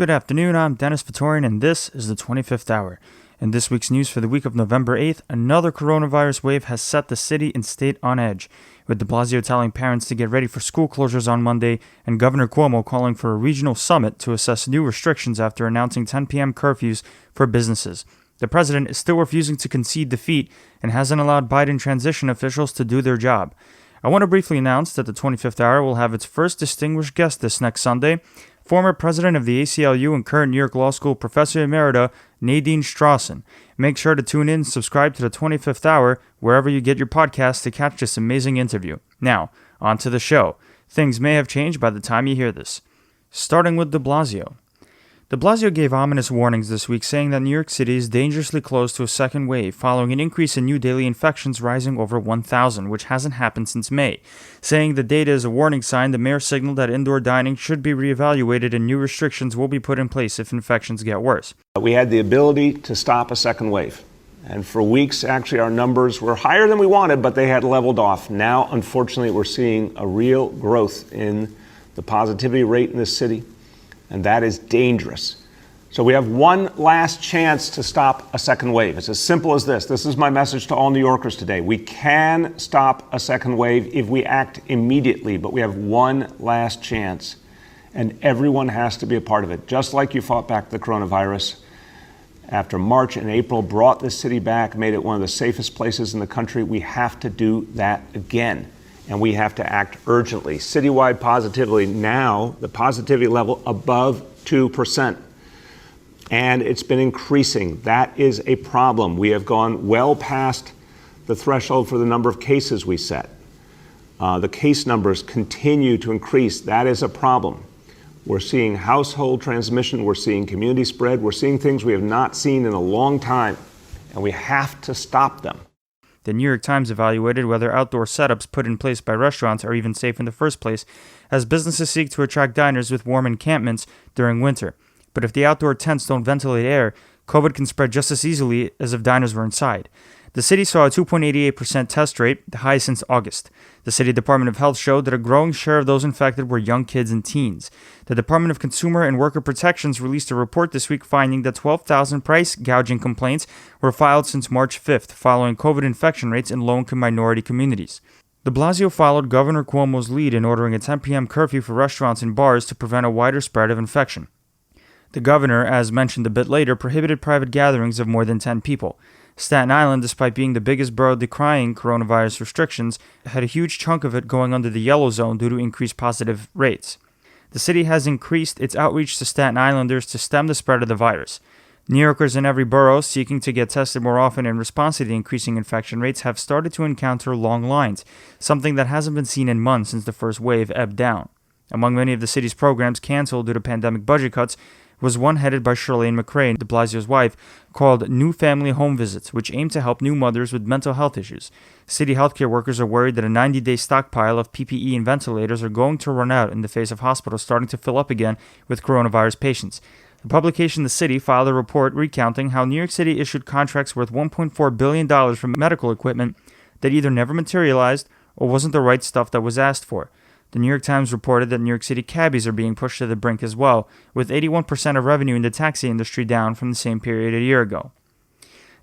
Good afternoon, I'm Dennis Vitorian, and this is the 25th Hour. In this week's news for the week of November 8th, another coronavirus wave has set the city and state on edge, with de Blasio telling parents to get ready for school closures on Monday, and Governor Cuomo calling for a regional summit to assess new restrictions after announcing 10 p.m. curfews for businesses. The president is still refusing to concede defeat and hasn't allowed Biden transition officials to do their job. I want to briefly announce that the 25th Hour will have its first distinguished guest this next Sunday, former president of the ACLU and current New York Law School Professor Emerita Nadine Strossen. Make sure to tune in and subscribe to the 25th Hour wherever you get your podcasts to catch this amazing interview. Now, on to the show. Things may have changed by the time you hear this. Starting with de Blasio. De Blasio gave ominous warnings this week, saying that New York City is dangerously close to a second wave, following an increase in new daily infections rising over 1,000, which hasn't happened since May. Saying the data is a warning sign, the mayor signaled that indoor dining should be reevaluated and new restrictions will be put in place if infections get worse. We had the ability to stop a second wave. And for weeks, actually, our numbers were higher than we wanted, but they had leveled off. Now, unfortunately, we're seeing a real growth in the positivity rate in this city. And that is dangerous. So we have one last chance to stop a second wave. It's as simple as this. This is my message to all New Yorkers today. We can stop a second wave if we act immediately, but we have one last chance. And everyone has to be a part of it. Just like you fought back the coronavirus after March and April, brought this city back, made it one of the safest places in the country, we have to do that again. And we have to act urgently. Citywide positivity now, the positivity level above 2%. And it's been increasing. That is a problem. We have gone well past the threshold for the number of cases we set. The case numbers continue to increase. That is a problem. We're seeing household transmission. We're seeing community spread. We're seeing things we have not seen in a long time. And we have to stop them. The New York Times evaluated whether outdoor setups put in place by restaurants are even safe in the first place, as businesses seek to attract diners with warm encampments during winter. But if the outdoor tents don't ventilate air, COVID can spread just as easily as if diners were inside. The city saw a 2.88% test rate, the highest since August. The City Department of Health showed that a growing share of those infected were young kids and teens. The Department of Consumer and Worker Protections released a report this week finding that 12,000 price gouging complaints were filed since March 5th, following COVID infection rates in low-income minority communities. De Blasio followed Governor Cuomo's lead in ordering a 10 p.m. curfew for restaurants and bars to prevent a wider spread of infection. The governor, as mentioned a bit later, prohibited private gatherings of more than 10 people. Staten Island, despite being the biggest borough decrying coronavirus restrictions, had a huge chunk of it going under the yellow zone due to increased positive rates. The city has increased its outreach to Staten Islanders to stem the spread of the virus. New Yorkers in every borough seeking to get tested more often in response to the increasing infection rates have started to encounter long lines, something that hasn't been seen in months since the first wave ebbed down. Among many of the city's programs canceled due to pandemic budget cuts was one headed by Charlene McRae, de Blasio's wife, called New Family Home Visits, which aimed to help new mothers with mental health issues. City healthcare workers are worried that a 90-day stockpile of PPE and ventilators are going to run out in the face of hospitals starting to fill up again with coronavirus patients. The publication The City filed a report recounting how New York City issued contracts worth $1.4 billion for medical equipment that either never materialized or wasn't the right stuff that was asked for. The New York Times reported that New York City cabbies are being pushed to the brink as well, with 81% of revenue in the taxi industry down from the same period a year ago.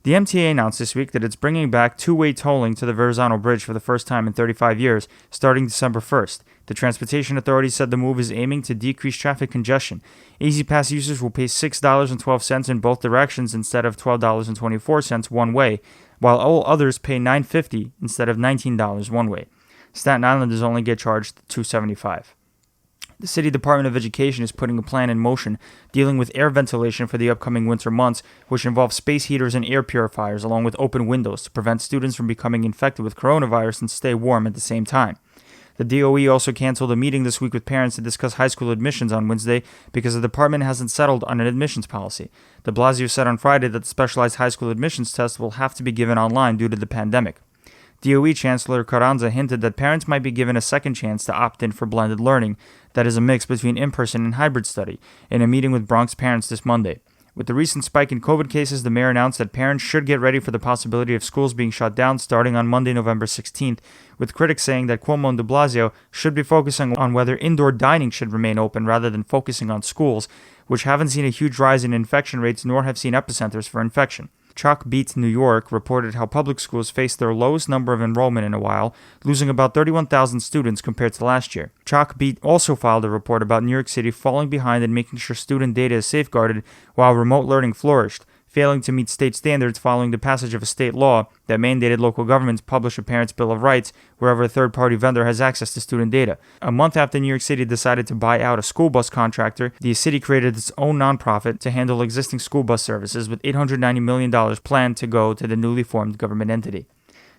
The MTA announced this week that it's bringing back two-way tolling to the Verrazano Bridge for the first time in 35 years, starting December 1st. The Transportation Authority said the move is aiming to decrease traffic congestion. Easy Pass users will pay $6.12 in both directions instead of $12.24 one way, while all others pay $9.50 instead of $19 one way. Staten Islanders only get charged $2.75. The City Department of Education is putting a plan in motion dealing with air ventilation for the upcoming winter months, which involves space heaters and air purifiers along with open windows to prevent students from becoming infected with coronavirus and stay warm at the same time. The DOE also canceled a meeting this week with parents to discuss high school admissions on Wednesday because the department hasn't settled on an admissions policy. De Blasio said on Friday that the specialized high school admissions test will have to be given online due to the pandemic. DOE Chancellor Carranza hinted that parents might be given a second chance to opt in for blended learning, that is a mix between in-person and hybrid study, in a meeting with Bronx parents this Monday. With the recent spike in COVID cases, the mayor announced that parents should get ready for the possibility of schools being shut down starting on Monday, November 16th, with critics saying that Cuomo and Blasio should be focusing on whether indoor dining should remain open rather than focusing on schools, which haven't seen a huge rise in infection rates nor have seen epicenters for infection. Chalk Beat New York reported how public schools faced their lowest number of enrollment in a while, losing about 31,000 students compared to last year. Chalk Beat also filed a report about New York City falling behind in making sure student data is safeguarded while remote learning flourished, failing to meet state standards following the passage of a state law that mandated local governments publish a parent's Bill of Rights wherever a third-party vendor has access to student data. A month after New York City decided to buy out a school bus contractor, the city created its own nonprofit to handle existing school bus services with $890 million planned to go to the newly formed government entity.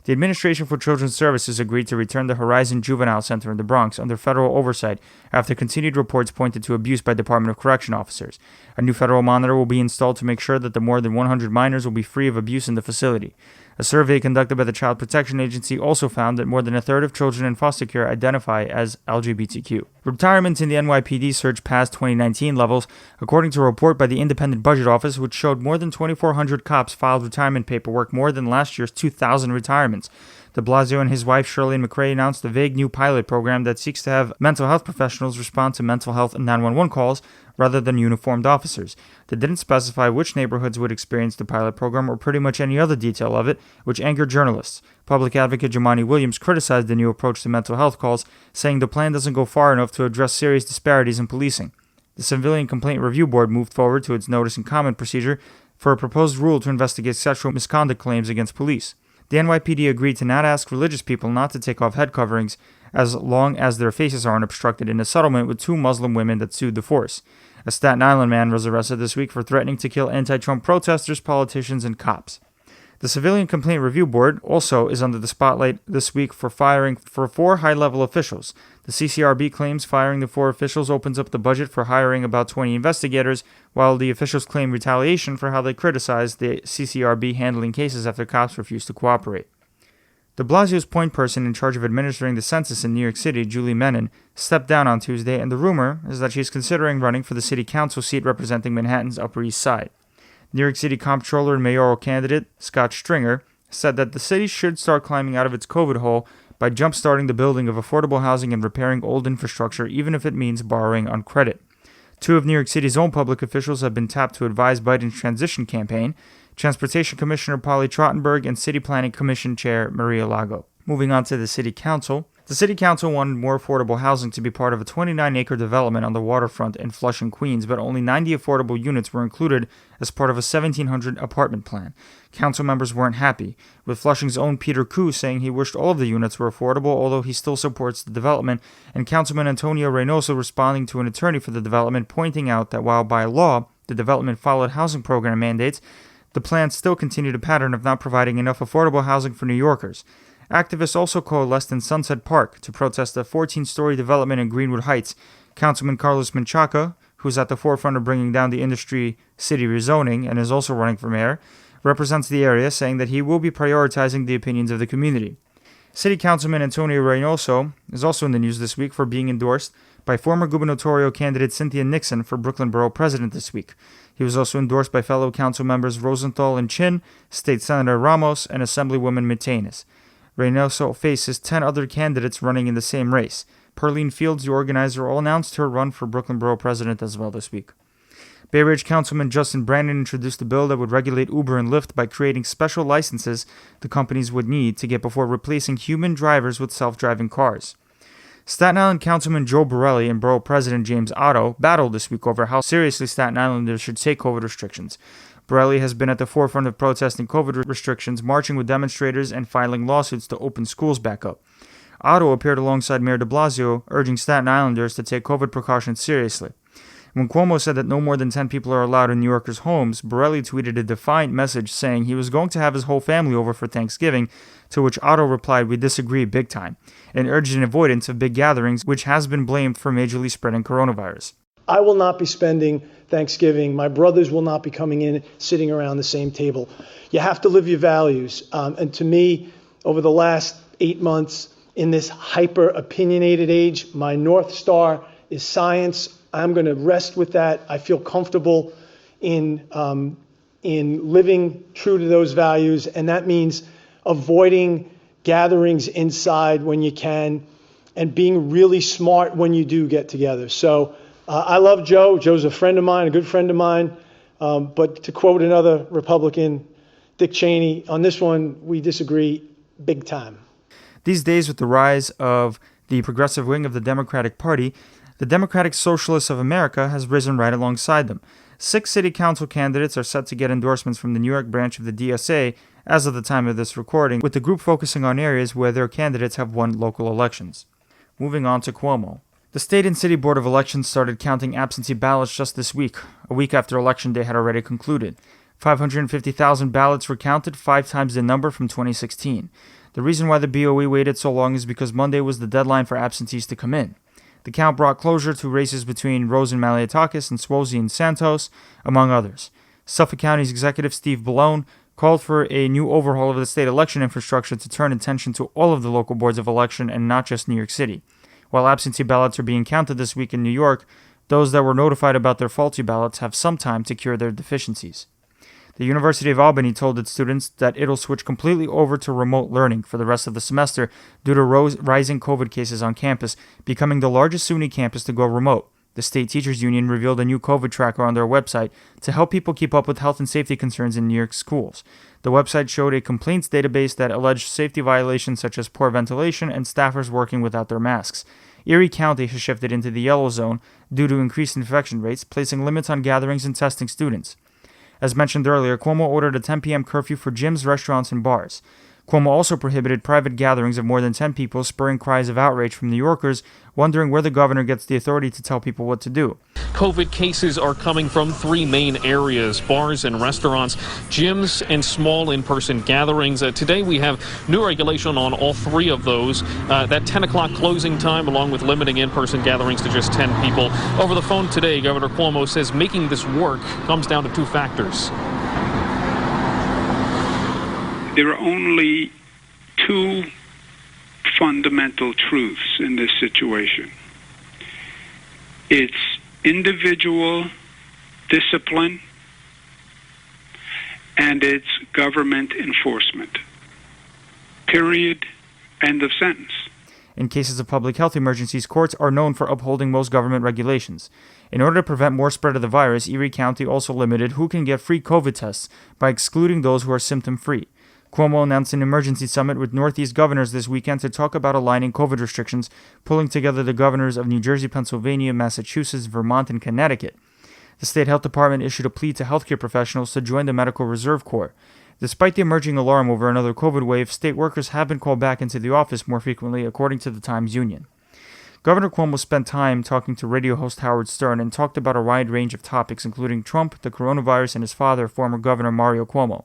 The Administration for Children's Services agreed to return the Horizon Juvenile Center in the Bronx under federal oversight after continued reports pointed to abuse by Department of Correction officers. A new federal monitor will be installed to make sure that the more than 100 minors will be free of abuse in the facility. A survey conducted by the Child Protection Agency also found that more than a third of children in foster care identify as LGBTQ. Retirements in the NYPD surged past 2019 levels, according to a report by the Independent Budget Office, which showed more than 2,400 cops filed retirement paperwork, more than last year's 2,000 retirements. De Blasio and his wife, Shirlene McRae, announced a vague new pilot program that seeks to have mental health professionals respond to mental health 911 calls rather than uniformed officers. They didn't specify which neighborhoods would experience the pilot program or pretty much any other detail of it, which angered journalists. Public advocate Jemani Williams criticized the new approach to mental health calls, saying the plan doesn't go far enough to address serious disparities in policing. The Civilian Complaint Review Board moved forward to its notice and comment procedure for a proposed rule to investigate sexual misconduct claims against police. The NYPD agreed to not ask religious people not to take off head coverings as long as their faces aren't obstructed in a settlement with 2 Muslim women that sued the force. A Staten Island man was arrested this week for threatening to kill anti-Trump protesters, politicians, and cops. The Civilian Complaint Review Board also is under the spotlight this week for firing for 4 high-level officials. The CCRB claims firing the 4 officials opens up the budget for hiring about 20 investigators, while the officials claim retaliation for how they criticized the CCRB handling cases after cops refused to cooperate. De Blasio's point person in charge of administering the census in New York City, Julie Menon, stepped down on Tuesday, and the rumor is that she's considering running for the city council seat representing Manhattan's Upper East Side. New York City Comptroller and mayoral candidate Scott Stringer said that the city should start climbing out of its COVID hole by jump-starting the building of affordable housing and repairing old infrastructure, even if it means borrowing on credit. 2 of New York City's own public officials have been tapped to advise Biden's transition campaign: Transportation Commissioner Polly Trottenberg and City Planning Commission Chair Maria Lago. Moving on to the City Council. The City Council wanted more affordable housing to be part of a 29-acre development on the waterfront in Flushing, Queens, but only 90 affordable units were included as part of a 1,700 apartment plan. Council members weren't happy, with Flushing's own Peter Koo saying he wished all of the units were affordable, although he still supports the development, and Councilman Antonio Reynoso responding to an attorney for the development, pointing out that while by law the development followed housing program mandates, the plans still continued a pattern of not providing enough affordable housing for New Yorkers. Activists also coalesced in Sunset Park to protest a 14-story development in Greenwood Heights. Councilman Carlos Menchaca, who's at the forefront of bringing down the industry city rezoning and is also running for mayor, represents the area, saying that he will be prioritizing the opinions of the community. City Councilman Antonio Reynoso is also in the news this week for being endorsed by former gubernatorial candidate Cynthia Nixon for Brooklyn Borough President this week. He was also endorsed by fellow council members Rosenthal and Chin, State Senator Ramos, and Assemblywoman Matenis. Reynoso faces 10 other candidates running in the same race. Perlene Fields, the organizer, announced her run for Brooklyn Borough President as well this week. Bay Ridge Councilman Justin Brandon introduced a bill that would regulate Uber and Lyft by creating special licenses the companies would need to get before replacing human drivers with self-driving cars. Staten Island Councilman Joe Borelli and Borough President James Otto battled this week over how seriously Staten Islanders should take COVID restrictions. Borelli has been at the forefront of protesting COVID restrictions, marching with demonstrators, and filing lawsuits to open schools back up. Otto appeared alongside Mayor de Blasio, urging Staten Islanders to take COVID precautions seriously. When Cuomo said that no more than 10 people are allowed in New Yorkers' homes, Borelli tweeted a defiant message saying he was going to have his whole family over for Thanksgiving, to which Otto replied, "We disagree big time," and urged an avoidance of big gatherings, which has been blamed for majorly spreading coronavirus. I will not be spending Thanksgiving. My brothers will not be coming in, sitting around the same table. You have to live your values. And to me, over the last 8 months, in this hyper-opinionated age, my North Star is science. I'm going to rest with that. I feel comfortable in living true to those values, and that means avoiding gatherings inside when you can, and being really smart when you do get together. So I love Joe. Joe's a friend of mine, a good friend of mine. But to quote another Republican, Dick Cheney, on this one, we disagree big time. These days, with the rise of the progressive wing of the Democratic Party, the Democratic Socialists of America has risen right alongside them. 6 city council candidates are set to get endorsements from the New York branch of the DSA as of the time of this recording, with the group focusing on areas where their candidates have won local elections. Moving on to Cuomo. The State and City Board of Elections started counting absentee ballots just this week, a week after Election Day had already concluded. 550,000 ballots were counted, 5 times the number from 2016. The reason why the BOE waited so long is because Monday was the deadline for absentees to come in. The count brought closure to races between Rose and Malliotakis and Swozey and Santos, among others. Suffolk County's Executive Steve Bellone called for a new overhaul of the state election infrastructure to turn attention to all of the local boards of election and not just New York City. While absentee ballots are being counted this week in New York, those that were notified about their faulty ballots have some time to cure their deficiencies. The University of Albany told its students that it'll switch completely over to remote learning for the rest of the semester due to rising COVID cases on campus, becoming the largest SUNY campus to go remote. The State Teachers Union revealed a new COVID tracker on their website to help people keep up with health and safety concerns in New York schools. The website showed a complaints database that alleged safety violations such as poor ventilation and staffers working without their masks. Erie County has shifted into the yellow zone due to increased infection rates, placing limits on gatherings and testing students. As mentioned earlier, Cuomo ordered a 10 p.m. curfew for gyms, restaurants, and bars. Cuomo also prohibited private gatherings of more than 10 people, spurring cries of outrage from New Yorkers, wondering where the governor gets the authority to tell people what to do. COVID cases are coming from 3 main areas: bars and restaurants, gyms, and small in-person gatherings. Today we have new regulation on all 3 of those. That 10 o'clock closing time, along with limiting in-person gatherings to just 10 people. Over the phone today, Governor Cuomo says making this work comes down to 2 factors. There are only 2 fundamental truths in this situation. It's individual discipline and it's government enforcement. Period. End of sentence. In cases of public health emergencies, courts are known for upholding most government regulations. In order to prevent more spread of the virus, Erie County also limited who can get free COVID tests by excluding those who are symptom-free. Cuomo announced an emergency summit with Northeast governors this weekend to talk about aligning COVID restrictions, pulling together the governors of New Jersey, Pennsylvania, Massachusetts, Vermont, and Connecticut. The state health department issued a plea to healthcare professionals to join the Medical Reserve Corps. Despite the emerging alarm over another COVID wave, state workers have been called back into the office more frequently, according to the Times Union. Governor Cuomo spent time talking to radio host Howard Stern and talked about a wide range of topics, including Trump, the coronavirus, and his father, former Governor Mario Cuomo.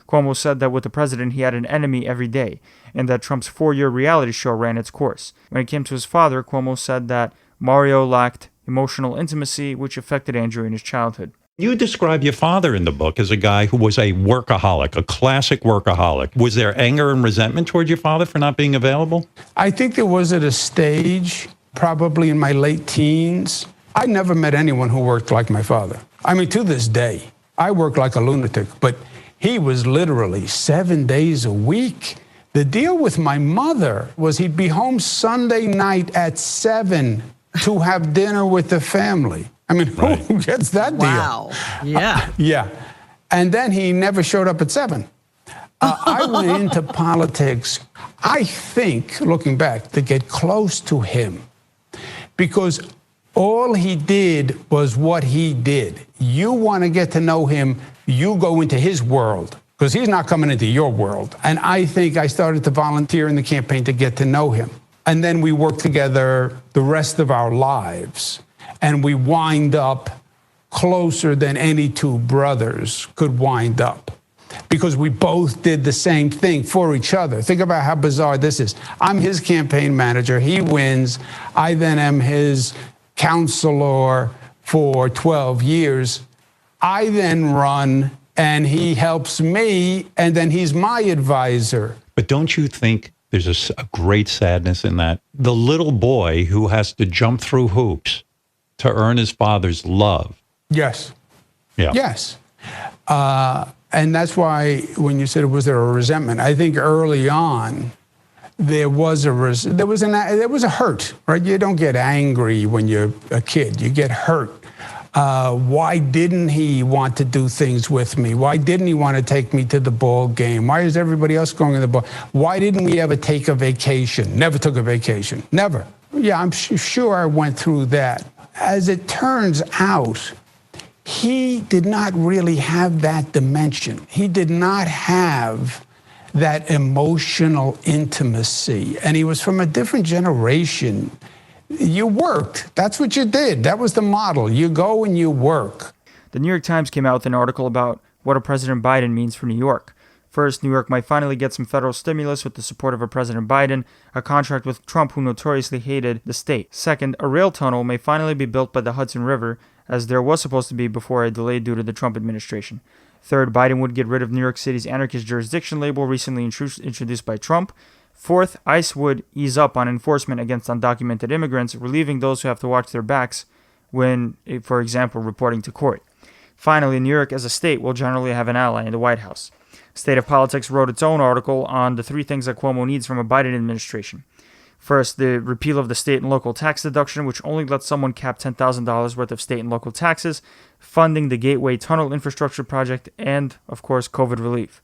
Cuomo said that with the president, he had an enemy every day, and that Trump's 4-year reality show ran its course. When it came to his father, Cuomo said that Mario lacked emotional intimacy, which affected Andrew in his childhood. You describe your father in the book as a guy who was a workaholic, a classic workaholic. Was there anger and resentment toward your father for not being available? I think there was at a stage, probably in my late teens. I never met anyone who worked like my father. I mean, to this day, I work like a lunatic, but he was literally 7 days a week. The deal with my mother was he'd be home Sunday night at 7 to have dinner with the family. I mean, right. Who gets that deal? Wow. Yeah. Yeah. And then he never showed up at 7. I went into politics, I think, looking back, to get close to him. Because all he did was what he did. You want to get to know him, you go into his world, because he's not coming into your world. And I think I started to volunteer in the campaign to get to know him. And then we worked together the rest of our lives. And we wind up closer than any 2 brothers could wind up. Because we both did the same thing for each other. Think about how bizarre this is. I'm his campaign manager. He wins. I then am his counselor for 12 years. I then run, and he helps me, and then he's my advisor. But don't you think there's a great sadness in that? The little boy who has to jump through hoops to earn his father's love. Yes. Yeah. Yes. And that's why when you said, was there a resentment? I think early on, there was a hurt, right? You don't get angry when you're a kid. You get hurt. Why didn't he want to do things with me? Why didn't he want to take me to the ball game? Why is everybody else going to the ball? Why didn't we ever take a vacation? Never took a vacation. Never. Yeah, I'm sure I went through that. As it turns out, he did not really have that dimension. He did not have that emotional intimacy. And he was from a different generation. You worked. That's what you did. That was the model. You go and you work. The New York Times came out with an article about what a President Biden means for New York. First, New York might finally get some federal stimulus with the support of a President Biden, a contract with Trump, who notoriously hated the state. Second, a rail tunnel may finally be built by the Hudson River, as there was supposed to be before a delay due to the Trump administration. Third, Biden would get rid of New York City's anarchist jurisdiction label recently introduced by Trump. Fourth, ICE would ease up on enforcement against undocumented immigrants, relieving those who have to watch their backs when, for example, reporting to court. Finally, New York as a state will generally have an ally in the White House. State of Politics wrote its own article on the 3 things that Cuomo needs from a Biden administration. First, the repeal of the state and local tax deduction, which only lets someone cap $10,000 worth of state and local taxes, funding the Gateway Tunnel infrastructure project, and, of course, COVID relief.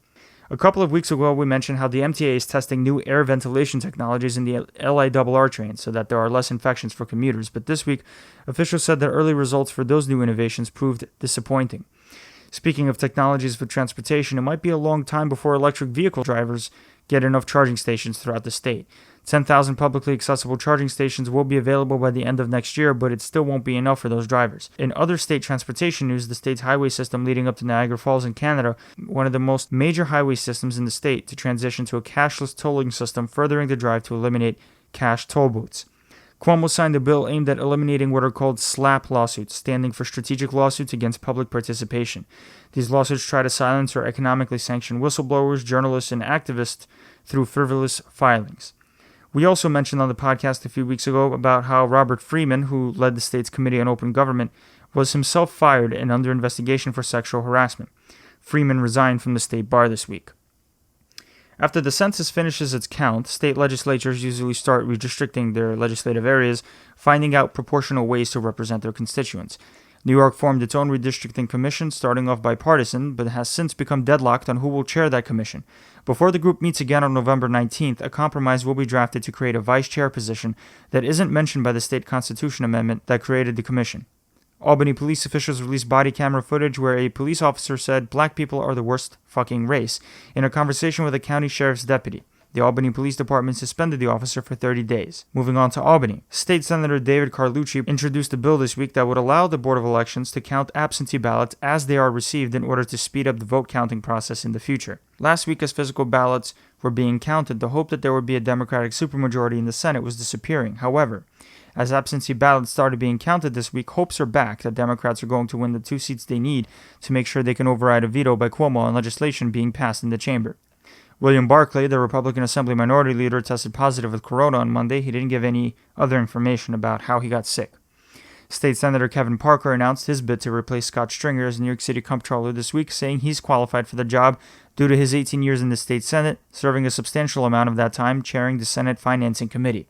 A couple of weeks ago, we mentioned how the MTA is testing new air ventilation technologies in the LIRR trains so that there are less infections for commuters. But this week, officials said that early results for those new innovations proved disappointing. Speaking of technologies for transportation, it might be a long time before electric vehicle drivers get enough charging stations throughout the state. 10,000 publicly accessible charging stations will be available by the end of next year, but it still won't be enough for those drivers. In other state transportation news, the state's highway system leading up to Niagara Falls in Canada, one of the most major highway systems in the state, to transition to a cashless tolling system, furthering the drive to eliminate cash toll booths. Cuomo signed a bill aimed at eliminating what are called SLAP lawsuits, standing for Strategic Lawsuits Against Public Participation. These lawsuits try to silence or economically sanction whistleblowers, journalists, and activists through frivolous filings. We also mentioned on the podcast a few weeks ago about how Robert Freeman, who led the state's Committee on Open Government, was himself fired and under investigation for sexual harassment. Freeman resigned from the state bar this week. After the census finishes its count, state legislatures usually start redistricting their legislative areas, finding out proportional ways to represent their constituents. New York formed its own redistricting commission, starting off bipartisan, but has since become deadlocked on who will chair that commission. Before the group meets again on November 19th, a compromise will be drafted to create a vice chair position that isn't mentioned by the state constitution amendment that created the commission. Albany police officials released body camera footage where a police officer said black people are the worst fucking race in a conversation with a county sheriff's deputy. The Albany Police Department suspended the officer for 30 days. Moving on to Albany. State Senator David Carlucci introduced a bill this week that would allow the Board of Elections to count absentee ballots as they are received in order to speed up the vote counting process in the future. Last week, as physical ballots were being counted, the hope that there would be a Democratic supermajority in the Senate was disappearing. However, as absentee ballots started being counted this week, hopes are back that Democrats are going to win the 2 seats they need to make sure they can override a veto by Cuomo on legislation being passed in the chamber. William Barclay, the Republican Assembly Minority Leader, tested positive with corona on Monday. He didn't give any other information about how he got sick. State Senator Kevin Parker announced his bid to replace Scott Stringer as New York City Comptroller this week, saying he's qualified for the job due to his 18 years in the state Senate, serving a substantial amount of that time chairing the Senate Financing Committee.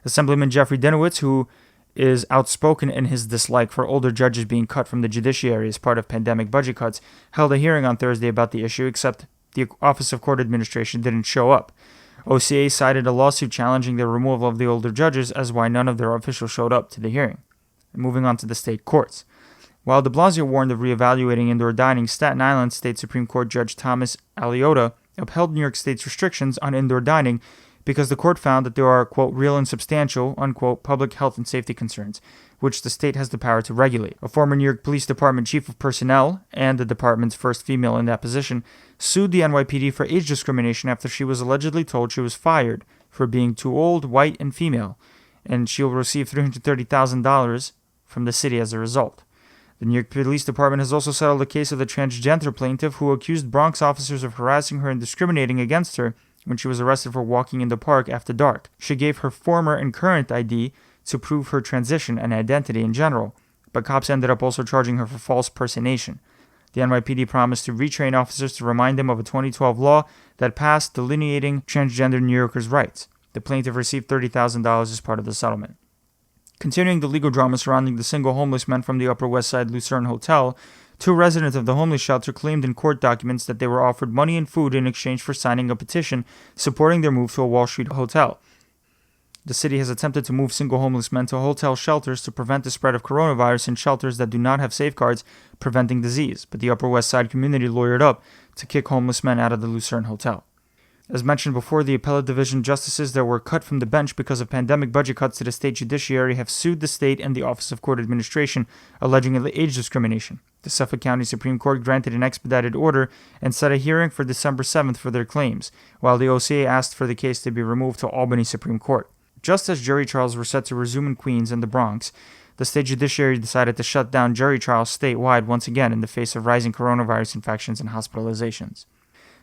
Assemblyman Jeffrey Dinowitz, who is outspoken in his dislike for older judges being cut from the judiciary as part of pandemic budget cuts, held a hearing on Thursday about the issue, except the Office of Court Administration didn't show up. OCA cited a lawsuit challenging the removal of the older judges as why none of their officials showed up to the hearing. Moving on to the state courts. While de Blasio warned of reevaluating indoor dining, Staten Island State Supreme Court Judge Thomas Aliotta upheld New York State's restrictions on indoor dining because the court found that there are, quote, real and substantial, unquote, public health and safety concerns, which the state has the power to regulate. A former New York Police Department chief of personnel, and the department's first female in that position, sued the NYPD for age discrimination after she was allegedly told she was fired for being too old, white, and female, and she'll receive $330,000 from the city as a result. The New York Police Department has also settled a case of the transgender plaintiff who accused Bronx officers of harassing her and discriminating against her when she was arrested for walking in the park after dark. She gave her former and current ID to prove her transition and identity in general, but cops ended up also charging her for false personation. The NYPD promised to retrain officers to remind them of a 2012 law that passed delineating transgender New Yorkers' rights. The plaintiff received $30,000 as part of the settlement. Continuing the legal drama surrounding the single homeless men from the Upper West Side Lucerne Hotel, 2 residents of the homeless shelter claimed in court documents that they were offered money and food in exchange for signing a petition supporting their move to a Wall Street hotel. The city has attempted to move single homeless men to hotel shelters to prevent the spread of coronavirus in shelters that do not have safeguards preventing disease, but the Upper West Side community lawyered up to kick homeless men out of the Lucerne Hotel. As mentioned before, the appellate division justices that were cut from the bench because of pandemic budget cuts to the state judiciary have sued the state and the Office of Court Administration, alleging age discrimination. The Suffolk County Supreme Court granted an expedited order and set a hearing for December 7th for their claims, while the OCA asked for the case to be removed to Albany Supreme Court. Just as jury trials were set to resume in Queens and the Bronx, the state judiciary decided to shut down jury trials statewide once again in the face of rising coronavirus infections and hospitalizations.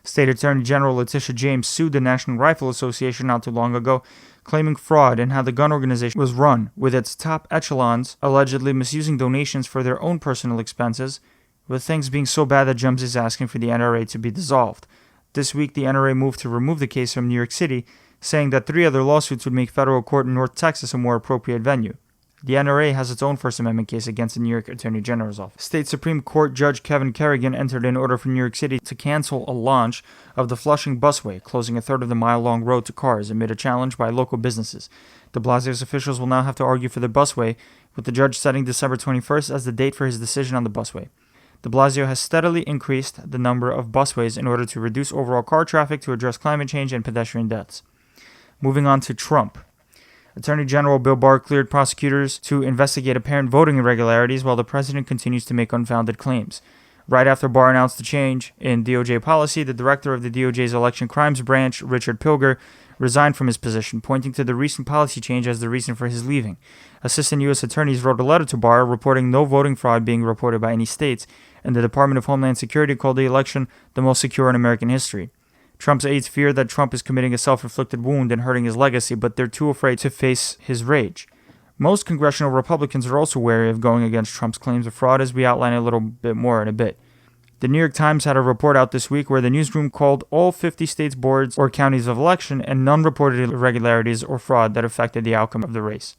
State Attorney General Letitia James sued the National Rifle Association not too long ago, claiming fraud in how the gun organization was run, with its top echelons allegedly misusing donations for their own personal expenses, with things being so bad that James is asking for the NRA to be dissolved. This week, the NRA moved to remove the case from New York City, saying that 3 other lawsuits would make federal court in North Texas a more appropriate venue. The NRA has its own First Amendment case against the New York Attorney General's office. State Supreme Court Judge Kevin Kerrigan entered an order for New York City to cancel a launch of the Flushing busway, closing a third of the mile-long road to cars amid a challenge by local businesses. De Blasio's officials will now have to argue for the busway, with the judge setting December 21st as the date for his decision on the busway. De Blasio has steadily increased the number of busways in order to reduce overall car traffic to address climate change and pedestrian deaths. Moving on to Trump. Attorney General Bill Barr cleared prosecutors to investigate apparent voting irregularities while the president continues to make unfounded claims. Right after Barr announced the change in DOJ policy, the director of the DOJ's Election Crimes Branch, Richard Pilger, resigned from his position, pointing to the recent policy change as the reason for his leaving. Assistant U.S. attorneys wrote a letter to Barr reporting no voting fraud being reported by any states, and the Department of Homeland Security called the election the most secure in American history. Trump's aides fear that Trump is committing a self-inflicted wound and hurting his legacy, but they're too afraid to face his rage. Most congressional Republicans are also wary of going against Trump's claims of fraud, as we outline a little bit more in a bit. The New York Times had a report out this week where the newsroom called all 50 states boards or counties of election, and none reported irregularities or fraud that affected the outcome of the race.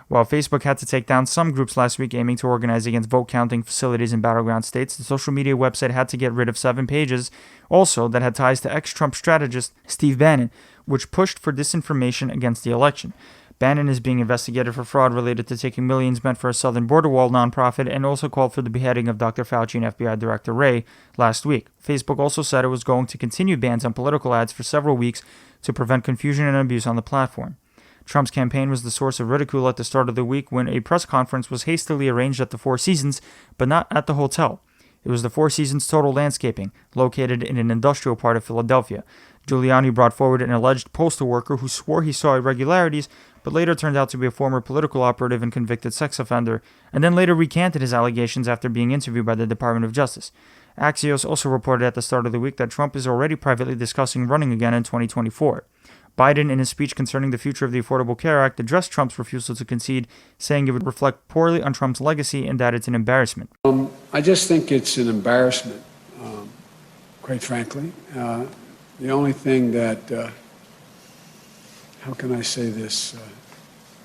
While Facebook had to take down some groups last week aiming to organize against vote counting facilities in battleground states, the social media website had to get rid of 7 pages also that had ties to ex-Trump strategist Steve Bannon, which pushed for disinformation against the election. Bannon is being investigated for fraud related to taking millions meant for a southern border wall nonprofit, and also called for the beheading of Dr. Fauci and FBI Director Wray last week. Facebook also said it was going to continue bans on political ads for several weeks to prevent confusion and abuse on the platform. Trump's campaign was the source of ridicule at the start of the week when a press conference was hastily arranged at the Four Seasons, but not at the hotel. It was the Four Seasons Total Landscaping, located in an industrial part of Philadelphia. Giuliani brought forward an alleged postal worker who swore he saw irregularities, but later turned out to be a former political operative and convicted sex offender, and then later recanted his allegations after being interviewed by the Department of Justice. Axios also reported at the start of the week that Trump is already privately discussing running again in 2024. Biden, in his speech concerning the future of the Affordable Care Act, addressed Trump's refusal to concede, saying it would reflect poorly on Trump's legacy and that it's an embarrassment. I just think it's an embarrassment, quite frankly. The only thing that, how can I say this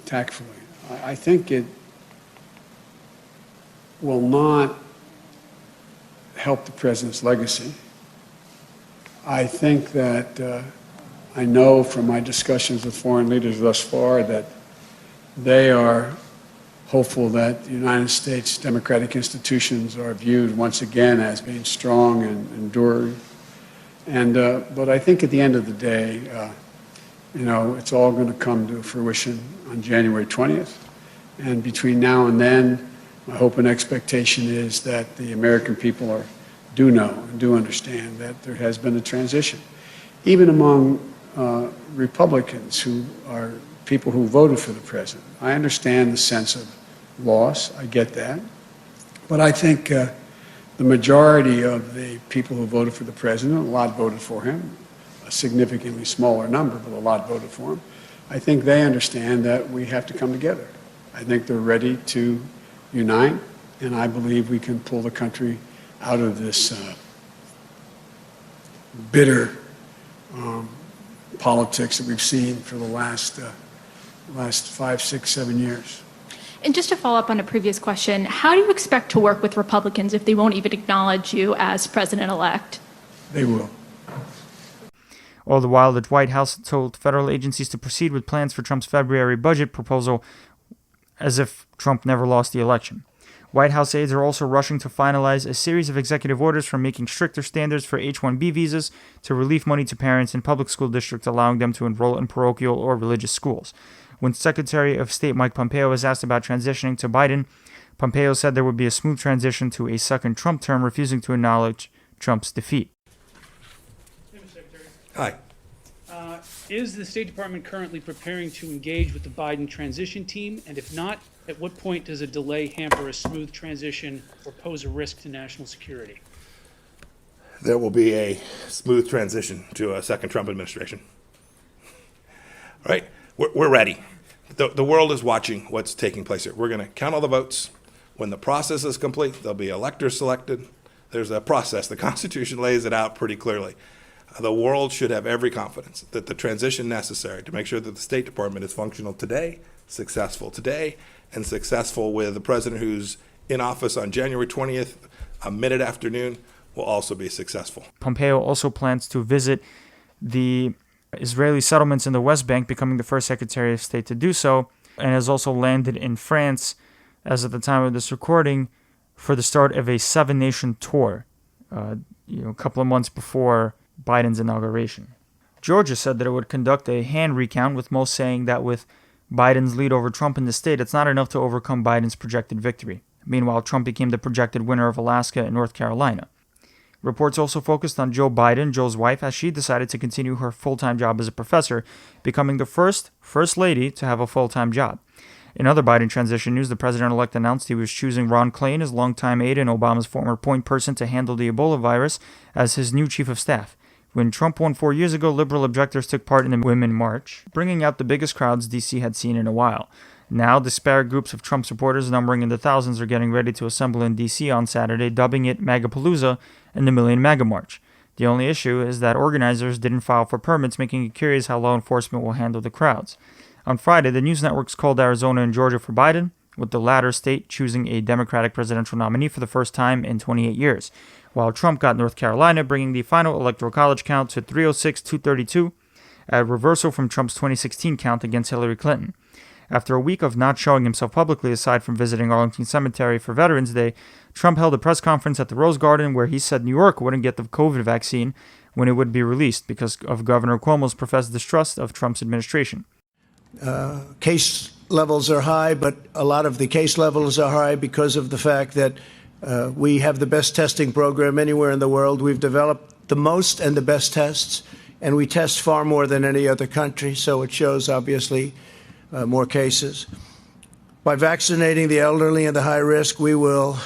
tactfully? I think it will not help the president's legacy. I think that I know from my discussions with foreign leaders thus far that they are hopeful that the United States democratic institutions are viewed once again as being strong and enduring. But I think at the end of the day, it's all going to come to fruition on January 20th. And between now and then, my hope and expectation is that the American people do know and do understand that there has been a transition. Even among Republicans who are people who voted for the president. I understand the sense of loss. I get that. But I think the majority of the people who voted for the president, a lot voted for him, a significantly smaller number, but a lot voted for him. I think they understand that we have to come together. I think they're ready to unite, and I believe we can pull the country out of this bitter politics that we've seen for the last 5, 6, 7 years. And just to follow up on a previous question, how do you expect to work with Republicans if they won't even acknowledge you as president-elect? They will. All the while, the White House told federal agencies to proceed with plans for Trump's February budget proposal as if Trump never lost the election. White House aides are also rushing to finalize a series of executive orders from making stricter standards for H-1B visas to relief money to parents in public school districts, allowing them to enroll in parochial or religious schools. When Secretary of State Mike Pompeo was asked about transitioning to Biden, Pompeo said there would be a smooth transition to a second Trump term, refusing to acknowledge Trump's defeat. Hi. Is the State Department currently preparing to engage with the Biden transition team? And if not, at what point does a delay hamper a smooth transition or pose a risk to national security? There will be a smooth transition to a second Trump administration. All right? We're ready. The world is watching what's taking place here. We're going to count all the votes. When the process is complete, there'll be electors selected. There's a process. The Constitution lays it out pretty clearly. The world should have every confidence that the transition necessary to make sure that the State Department is functional today, successful today, and successful with the president who's in office on January 20th, a minute afternoon, will also be successful. Pompeo also plans to visit the Israeli settlements in the West Bank, becoming the first Secretary of State to do so, and has also landed in France, as at the time of this recording, for the start of a 7-nation tour, a couple of months before Biden's inauguration. Georgia said that it would conduct a hand recount, with most saying that with Biden's lead over Trump in the state, it's not enough to overcome Biden's projected victory. Meanwhile, Trump became the projected winner of Alaska and North Carolina. Reports also focused on Joe Biden, Joe's wife, as she decided to continue her full-time job as a professor, becoming the first lady to have a full-time job. In other Biden transition news, the president-elect announced he was choosing Ron Klain, his longtime aide and Obama's former point person to handle the Ebola virus, as his new chief of staff. When Trump won 4 years ago, liberal objectors took part in the Women March, bringing out the biggest crowds D.C. had seen in a while. Now, disparate groups of Trump supporters numbering in the thousands are getting ready to assemble in D.C. on Saturday, dubbing it MAGAPalooza and the Million MAGA March. The only issue is that organizers didn't file for permits, making it curious how law enforcement will handle the crowds. On Friday, the news networks called Arizona and Georgia for Biden, with the latter state choosing a Democratic presidential nominee for the first time in 28 years, while Trump got North Carolina, bringing the final Electoral College count to 306-232, a reversal from Trump's 2016 count against Hillary Clinton. After a week of not showing himself publicly, aside from visiting Arlington Cemetery for Veterans Day, Trump held a press conference at the Rose Garden where he said New York wouldn't get the COVID vaccine when it would be released because of Governor Cuomo's professed distrust of Trump's administration. Case levels are high, but a lot of the case levels are high because of the fact that we have the best testing program anywhere in the world. We've developed the most and the best tests, and we test far more than any other country, so it shows, obviously, more cases. By vaccinating the elderly and the high risk, we will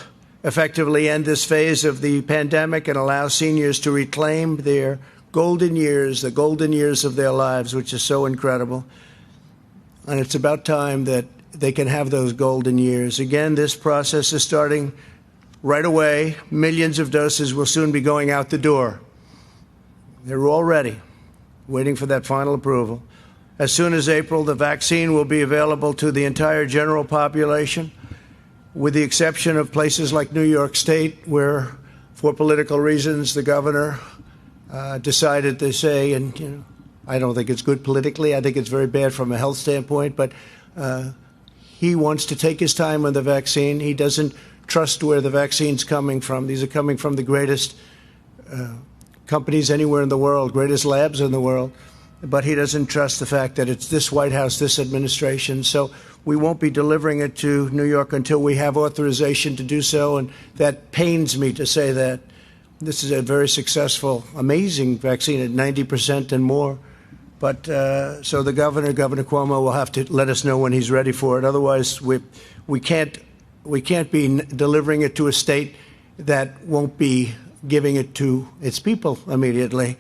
effectively end this phase of the pandemic and allow seniors to reclaim their golden years, the golden years of their lives, which is so incredible. And it's about time that they can have those golden years. Again, this process is starting right away. Millions of doses will soon be going out the door. They're all ready, waiting for that final approval. As soon as April, the vaccine will be available to the entire general population, with the exception of places like New York State, where, for political reasons, the governor decided to say, and I don't think it's good politically. I think it's very bad from a health standpoint, but he wants to take his time on the vaccine. He doesn't trust where the vaccine's coming from. These are coming from the greatest companies anywhere in the world, greatest labs in the world. But he doesn't trust the fact that it's this White House, this administration. So we won't be delivering it to New York until we have authorization to do so. And that pains me to say that. This is a very successful, amazing vaccine at 90% and more. But so the Governor Cuomo, will have to let us know when he's ready for it. Otherwise, we can't be delivering it to a state that won't be giving it to its people immediately.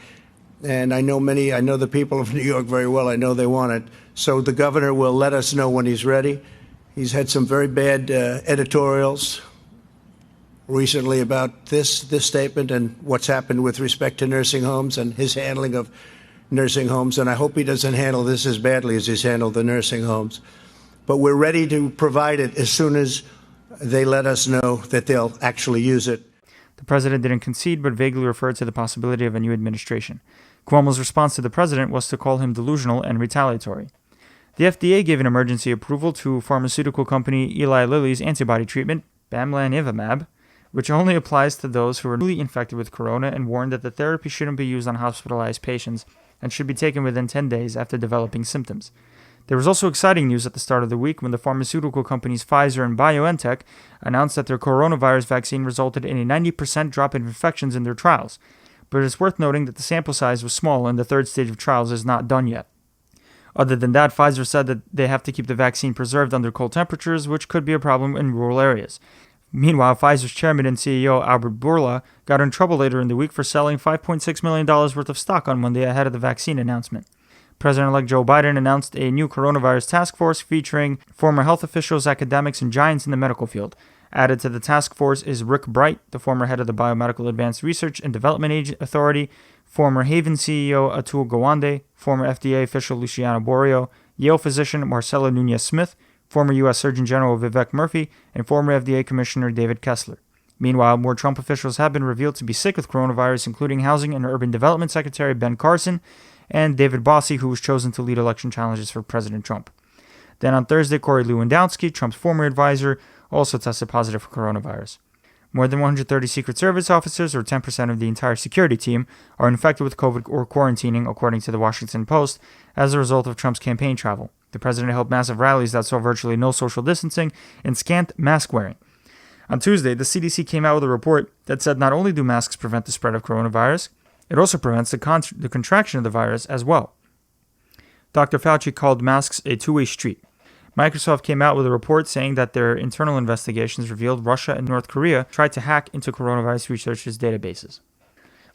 And I know the people of New York very well. I know they want it. So the governor will let us know when he's ready. He's had some very bad editorials recently about this statement and what's happened with respect to nursing homes and his handling of nursing homes. And I hope he doesn't handle this as badly as he's handled the nursing homes. But we're ready to provide it as soon as they let us know that they'll actually use it. The president didn't concede, but vaguely referred to the possibility of a new administration. Cuomo's response to the president was to call him delusional and retaliatory. The FDA gave an emergency approval to pharmaceutical company Eli Lilly's antibody treatment, bamlanivimab, which only applies to those who are newly infected with corona, and warned that the therapy shouldn't be used on hospitalized patients and should be taken within 10 days after developing symptoms. There was also exciting news at the start of the week when the pharmaceutical companies Pfizer and BioNTech announced that their coronavirus vaccine resulted in a 90% drop in infections in their trials. But it's worth noting that the sample size was small and the third stage of trials is not done yet. Other than that, Pfizer said that they have to keep the vaccine preserved under cold temperatures, which could be a problem in rural areas. Meanwhile, Pfizer's chairman and CEO Albert Bourla got in trouble later in the week for selling $5.6 million worth of stock on Monday ahead of the vaccine announcement. President-elect Joe Biden announced a new coronavirus task force featuring former health officials, academics, and giants in the medical field. Added to the task force is Rick Bright, the former head of the Biomedical Advanced Research and Development Authority, former Haven CEO Atul Gawande, former FDA official Luciano Borio, Yale physician Marcella Nunez-Smith, former U.S. Surgeon General Vivek Murthy, and former FDA Commissioner David Kessler. Meanwhile, more Trump officials have been revealed to be sick with coronavirus, including Housing and Urban Development Secretary Ben Carson and David Blasio, who was chosen to lead election challenges for President Trump. Then on Thursday, Corey Lewandowski, Trump's former advisor, also tested positive for coronavirus. More than 130 Secret Service officers, or 10% of the entire security team, are infected with COVID or quarantining, according to the Washington Post, as a result of Trump's campaign travel. The president held massive rallies that saw virtually no social distancing and scant mask wearing. On Tuesday, the CDC came out with a report that said not only do masks prevent the spread of coronavirus, it also prevents the contraction of the virus as well. Dr. Fauci called masks a two-way street. Microsoft came out with a report saying that their internal investigations revealed Russia and North Korea tried to hack into coronavirus researchers' databases.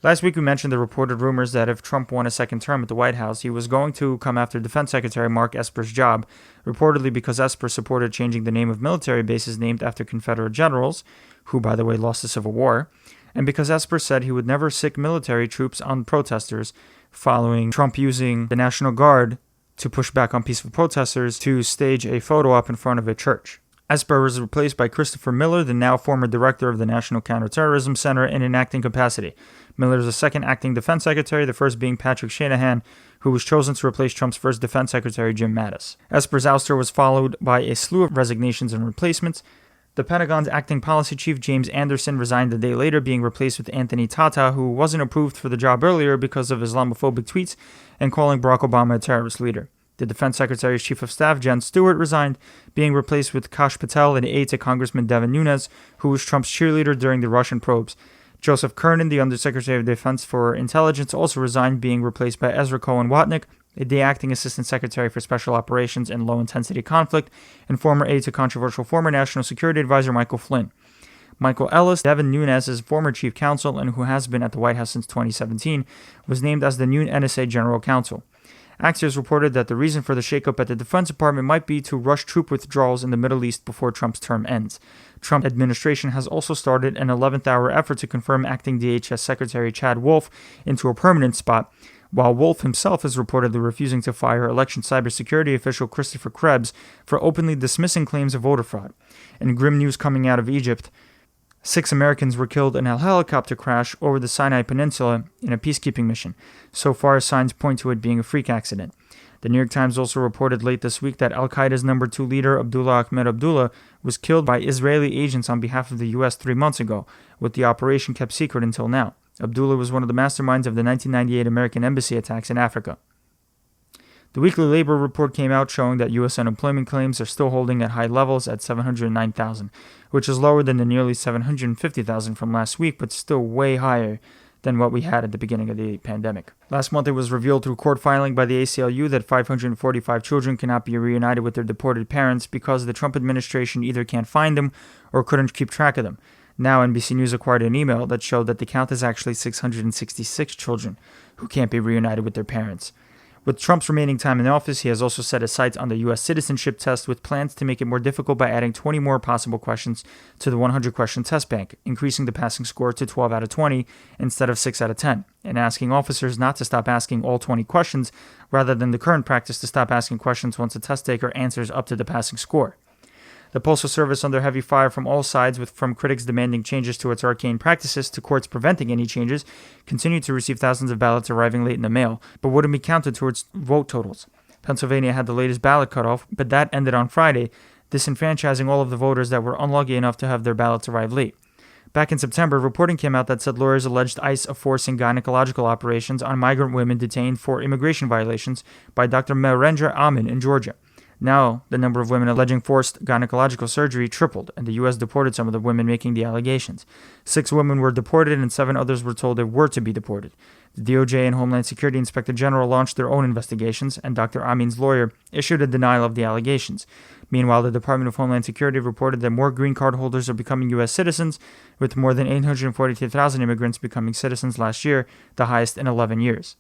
Last week we mentioned the reported rumors that if Trump won a second term at the White House, he was going to come after Defense Secretary Mark Esper's job, reportedly because Esper supported changing the name of military bases named after Confederate generals, who, by the way, lost the Civil War, and because Esper said he would never sic military troops on protesters following Trump using the National Guard to push back on peaceful protesters to stage a photo op in front of a church. Esper was replaced by Christopher Miller, the now former director of the National Counterterrorism Center, in an acting capacity. Miller is the second acting defense secretary, the first being Patrick Shanahan, who was chosen to replace Trump's first defense secretary, Jim Mattis. Esper's ouster was followed by a slew of resignations and replacements. The Pentagon's acting policy chief, James Anderson, resigned a day later, being replaced with Anthony Tata, who wasn't approved for the job earlier because of Islamophobic tweets and calling Barack Obama a terrorist leader. The Defense Secretary's Chief of Staff, Jen Stewart, resigned, being replaced with Kash Patel, an aide to Congressman Devin Nunes, who was Trump's cheerleader during the Russian probes. Joseph Kernan, the Undersecretary of Defense for Intelligence, also resigned, being replaced by Ezra Cohen-Watnick, the acting Assistant Secretary for Special Operations and Low-Intensity Conflict, and former aide to controversial former National Security Advisor Michael Flynn. Michael Ellis, Devin Nunes' former chief counsel and who has been at the White House since 2017, was named as the new NSA General Counsel. Axios reported that the reason for the shakeup at the Defense Department might be to rush troop withdrawals in the Middle East before Trump's term ends. Trump administration has also started an 11th-hour effort to confirm acting DHS Secretary Chad Wolf into a permanent spot, while Wolf himself is reportedly refusing to fire election cybersecurity official Christopher Krebs for openly dismissing claims of voter fraud. In grim news coming out of Egypt, 6 Americans were killed in a helicopter crash over the Sinai Peninsula in a peacekeeping mission. So far, signs point to it being a freak accident. The New York Times also reported late this week that Al-Qaeda's number 2 leader, Abdullah Ahmed Abdullah, was killed by Israeli agents on behalf of the U.S. 3 months ago, with the operation kept secret until now. Abdullah was one of the masterminds of the 1998 American embassy attacks in Africa. The weekly labor report came out showing that U.S. unemployment claims are still holding at high levels at 709,000, which is lower than the nearly 750,000 from last week, but still way higher than what we had at the beginning of the pandemic. Last month, it was revealed through court filing by the ACLU that 545 children cannot be reunited with their deported parents because the Trump administration either can't find them or couldn't keep track of them. Now, NBC News acquired an email that showed that the count is actually 666 children who can't be reunited with their parents. With Trump's remaining time in office, he has also set his sights on the U.S. citizenship test with plans to make it more difficult by adding 20 more possible questions to the 100-question test bank, increasing the passing score to 12 out of 20 instead of 6 out of 10, and asking officers not to stop asking all 20 questions rather than the current practice to stop asking questions once a test taker answers up to the passing score. The Postal Service, under heavy fire from all sides, from critics demanding changes to its arcane practices to courts preventing any changes, continued to receive thousands of ballots arriving late in the mail, but wouldn't be counted towards vote totals. Pennsylvania had the latest ballot cutoff, but that ended on Friday, disenfranchising all of the voters that were unlucky enough to have their ballots arrive late. Back in September, reporting came out that said lawyers alleged ICE of forcing gynecological operations on migrant women detained for immigration violations by Dr. Merendra Amin in Georgia. Now, the number of women alleging forced gynecological surgery tripled, and the U.S. deported some of the women making the allegations. 6 women were deported, and 7 others were told they were to be deported. The DOJ and Homeland Security Inspector General launched their own investigations, and Dr. Amin's lawyer issued a denial of the allegations. Meanwhile, the Department of Homeland Security reported that more green card holders are becoming U.S. citizens, with more than 842,000 immigrants becoming citizens last year, the highest in 11 years.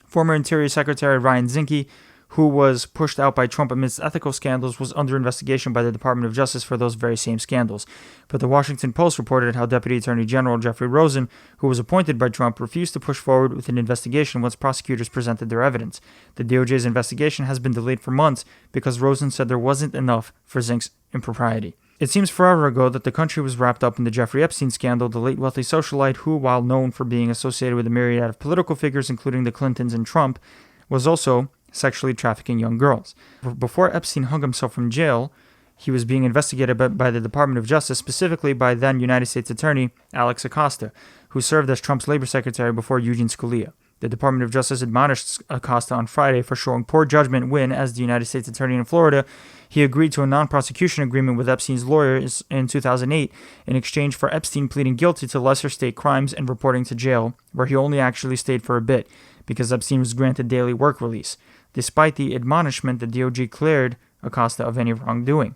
Former Interior Secretary Ryan Zinke, who was pushed out by Trump amidst ethical scandals, was under investigation by the Department of Justice for those very same scandals. But the Washington Post reported how Deputy Attorney General Jeffrey Rosen, who was appointed by Trump, refused to push forward with an investigation once prosecutors presented their evidence. The DOJ's investigation has been delayed for months because Rosen said there wasn't enough for Zinke's impropriety. It seems forever ago that the country was wrapped up in the Jeffrey Epstein scandal, the late wealthy socialite who, while known for being associated with a myriad of political figures, including the Clintons and Trump, was also sexually trafficking young girls. Before Epstein hung himself in jail, he was being investigated by the Department of Justice, specifically by then United States Attorney Alex Acosta, who served as Trump's labor secretary before Eugene Scalia. The Department of Justice admonished Acosta on Friday for showing poor judgment when, as the United States Attorney in Florida, he agreed to a non-prosecution agreement with Epstein's lawyers in 2008 in exchange for Epstein pleading guilty to lesser state crimes and reporting to jail, where he only actually stayed for a bit, because Epstein was granted daily work release. Despite the admonishment, the DOJ cleared Acosta of any wrongdoing.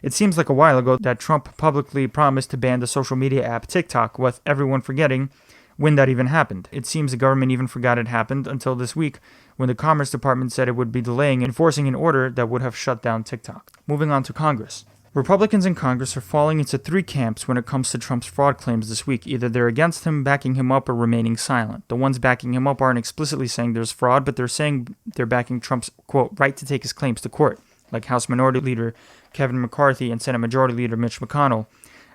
It seems like a while ago that Trump publicly promised to ban the social media app TikTok, with everyone forgetting when that even happened. It seems the government even forgot it happened until this week, when the Commerce Department said it would be delaying enforcing an order that would have shut down TikTok. Moving on to Congress. Republicans in Congress are falling into 3 camps when it comes to Trump's fraud claims this week. Either they're against him, backing him up, or remaining silent. The ones backing him up aren't explicitly saying there's fraud, but they're saying they're backing Trump's, quote, right to take his claims to court, like House Minority Leader Kevin McCarthy and Senate Majority Leader Mitch McConnell,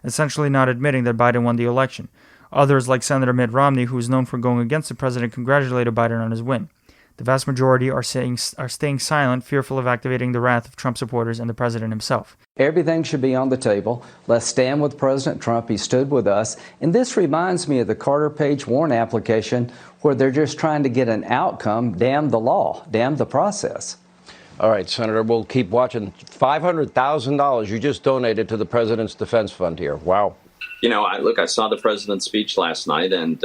essentially not admitting that Biden won the election. Others, like Senator Mitt Romney, who is known for going against the president, congratulated Biden on his win. The vast majority are staying silent, fearful of activating the wrath of Trump supporters and the president himself. Everything should be on the table. Let's stand with President Trump. He stood with us. And this reminds me of the Carter Page Warren application, where they're just trying to get an outcome. Damn the law. Damn the process. All right, Senator, we'll keep watching. $500,000 you just donated to the President's Defense Fund here. Wow. You know, I saw the president's speech last night, and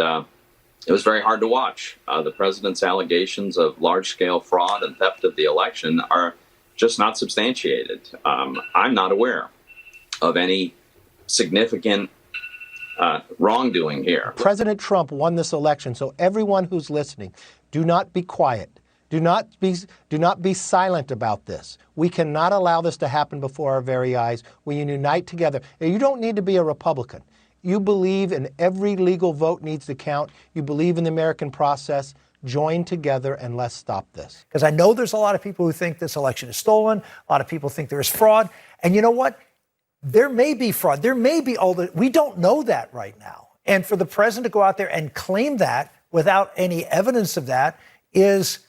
it was very hard to watch. The president's allegations of large-scale fraud and theft of the election are just not substantiated. I'm not aware of any significant wrongdoing here. President Trump won this election, so everyone who's listening, do not be quiet. Do not be silent about this. We cannot allow this to happen before our very eyes. We unite together. You don't need to be a Republican. You believe in every legal vote needs to count. You believe in the American process. Join together and let's stop this. Because I know there's a lot of people who think this election is stolen. A lot of people think there is fraud. And you know what? There may be fraud. There may be all the. We don't know that right now. And for the president to go out there and claim that without any evidence of that is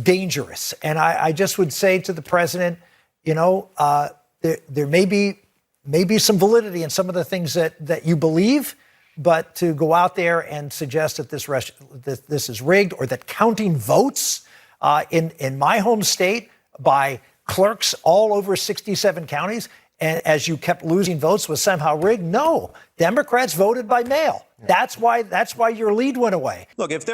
dangerous. And I just would say to the president, you know, there may be some validity in some of the things that you believe, but to go out there and suggest that this is rigged, or that counting votes in my home state by clerks all over 67 counties, and as you kept losing votes, was somehow rigged. No, Democrats voted by mail. That's why your lead went away. Look, if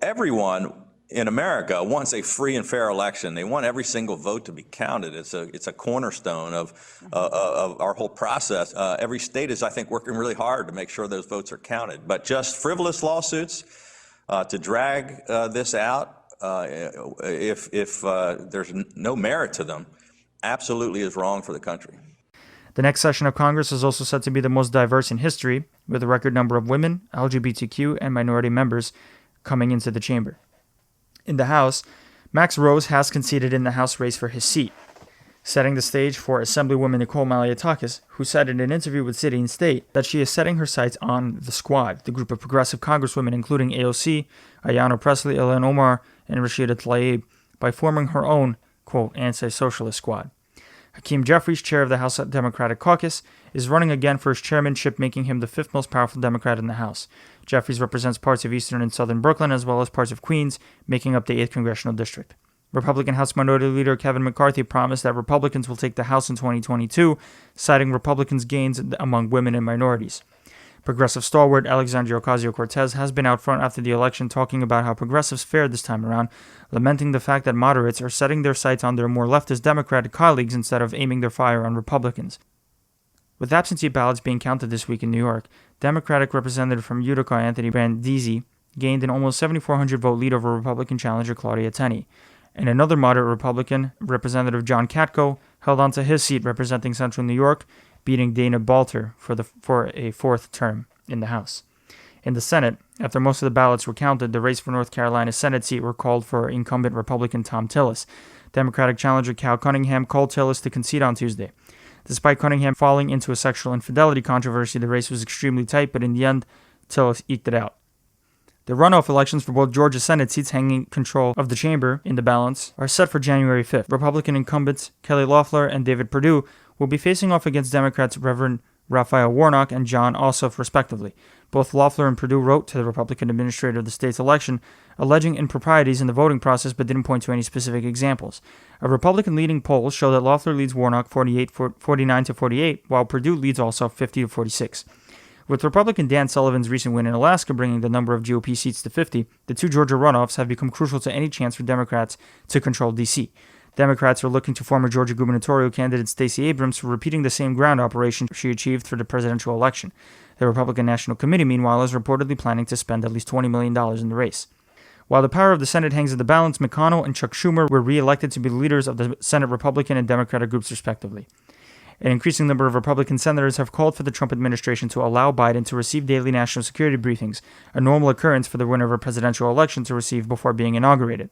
everyone in America wants a free and fair election, they want every single vote to be counted. It's a cornerstone of our whole process. Every state is, I think, working really hard to make sure those votes are counted. But just frivolous lawsuits, to drag this out if there's no merit to them absolutely is wrong for the country. The next session of Congress is also said to be the most diverse in history, with a record number of women, LGBTQ, and minority members coming into the chamber. In the House, Max Rose has conceded in the House race for his seat, setting the stage for Assemblywoman Nicole Malliotakis, who said in an interview with City and State that she is setting her sights on the Squad, the group of progressive congresswomen including AOC, Ayanna Pressley, Ilhan Omar, and Rashida Tlaib, by forming her own, quote, anti-socialist squad. Hakeem Jeffries, chair of the House Democratic Caucus, is running again for his chairmanship, making him the fifth most powerful Democrat in the House. Jeffries represents parts of eastern and southern Brooklyn, as well as parts of Queens, making up the 8th Congressional District. Republican House Minority Leader Kevin McCarthy promised that Republicans will take the House in 2022, citing Republicans' gains among women and minorities. Progressive stalwart Alexandria Ocasio-Cortez has been out front after the election talking about how progressives fared this time around, lamenting the fact that moderates are setting their sights on their more leftist Democratic colleagues instead of aiming their fire on Republicans. With absentee ballots being counted this week in New York, Democratic Representative from Utica Anthony Brandisi gained an almost 7,400 vote lead over Republican challenger Claudia Tenney, and another moderate Republican, Representative John Katko, held on to his seat representing Central New York, beating Dana Balter for a fourth term in the House. In the Senate, after most of the ballots were counted, the race for North Carolina's Senate seat were called for incumbent Republican Tom Tillis. Democratic challenger Cal Cunningham called Tillis to concede on Tuesday. Despite Cunningham falling into a sexual infidelity controversy, the race was extremely tight, but in the end, Tillis eked it out. The runoff elections for both Georgia Senate seats hanging control of the chamber in the balance are set for January 5th. Republican incumbents Kelly Loeffler and David Perdue will be facing off against Democrats Reverend Raphael Warnock and John Ossoff, respectively. Both Loeffler and Perdue wrote to the Republican administrator of the state's election, alleging improprieties in the voting process but didn't point to any specific examples. A Republican leading polls show that Loeffler leads Warnock 49-48, while Perdue leads Ossoff 50-46. With Republican Dan Sullivan's recent win in Alaska bringing the number of GOP seats to 50, the two Georgia runoffs have become crucial to any chance for Democrats to control D.C. Democrats are looking to former Georgia gubernatorial candidate Stacey Abrams for repeating the same ground operation she achieved for the presidential election. The Republican National Committee, meanwhile, is reportedly planning to spend at least $20 million in the race. While the power of the Senate hangs in the balance, McConnell and Chuck Schumer were re-elected to be the leaders of the Senate Republican and Democratic groups, respectively. An increasing number of Republican senators have called for the Trump administration to allow Biden to receive daily national security briefings, a normal occurrence for the winner of a presidential election to receive before being inaugurated.